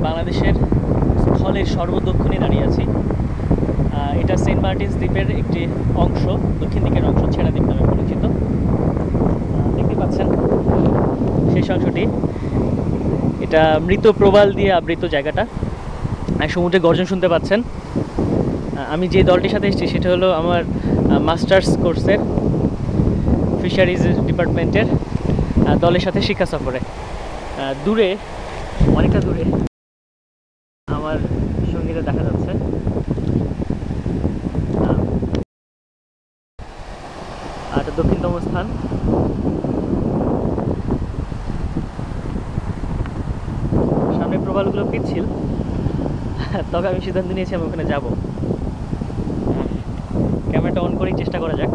বাংলাদেশের স্থলের সর্বদক্ষিণে দাঁড়িয়ে আছি। এটা সেন্ট মার্টিনস দ্বীপের একটি অংশ, দক্ষিণ দিকের অংশ, ছেড়া দ্বীপ নামে পরিচিত। দেখতে পাচ্ছেন শেষ অংশটি, এটা মৃত প্রবাল দিয়ে আবৃত জায়গাটা। সমুদ্রে গর্জন শুনতে পাচ্ছেন। আমি যে দলটির সাথে এসেছি সেটা হলো আমার মাস্টার্স কোর্সের ফিশারিজ ডিপার্টমেন্টের দলের সাথে শিক্ষা সফরে। দূরে, অনেকটা দূরে আমার সঙ্গীরা দেখা যাচ্ছে। আর এটা দক্ষিণতম স্থান। সামনে প্রবালগুলো পিচ্ছিল, তবে আমি সিদ্ধান্ত নিয়েছি আমি ওখানে যাব। ক্যামেরাটা অন করেই চেষ্টা করা যাক।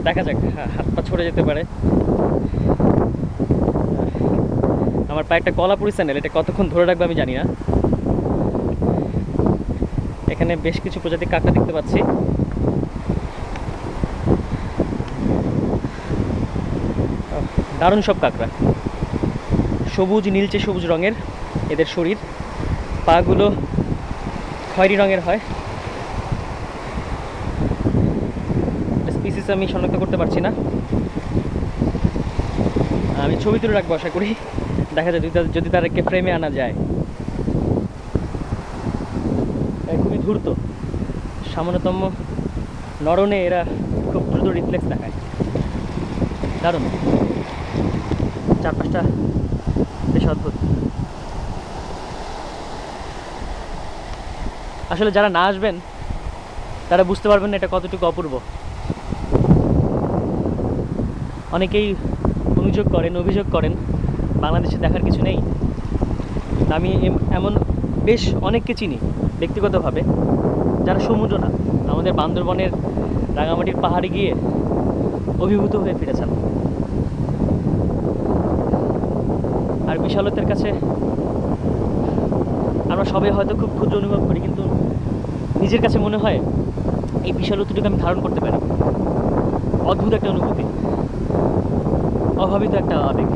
দেখা যাক, হাত পা ছড়ে যেতে পারে। আমার পায়ে একটা কলাপুরি স্যান্ডেল, এটা কতক্ষণ ধরে রাখবে আমি জানি না। এখানে বেশ কিছু প্রজাতির কাঁকড়া দেখতে পাচ্ছি। দারুণ সব কাঁকড়া, সবুজ নীলচে সবুজ রঙের এদের শরীর, পাগুলো খয়েরি রঙের হয়। স্পিসিস আমি শনাক্ত করতে পারছি না। আমি ছবি তুলে রাখবো, আশা করি দেখা যায় যদি তাদেরকে ফ্রেমে আনা যায়। খুবই ধূর্ত, সামান্যতম নরনে এরা খুব দ্রুত রিফ্লেক্স দেখায়। দারুণ, চারপাশটা বেশ অদ্ভুত। আসলে যারা না আসবেন তারা বুঝতে পারবেন না এটা কতটুকু অপূর্ব। অনেকেই অভিযোগ করেন বাংলাদেশে দেখার কিছু নেই। আমি এমন বেশ অনেককে চিনি ব্যক্তিগতভাবে যারা সমুদ্র না, আমাদের বান্দরবনের রাঙামাটির পাহাড়ে গিয়ে অভিভূত হয়ে ফিরেছেন। আর বিশালতার কাছে আমরা সবাই হয়তো খুব ক্ষুদ্র অনুভব করি, কিন্তু নিজের কাছে মনে হয় এই বিশালতাটুকু আমি ধারণ করতে পারি। অদ্ভুত একটা অনুভূতি, অভাবিত একটা আবেগ।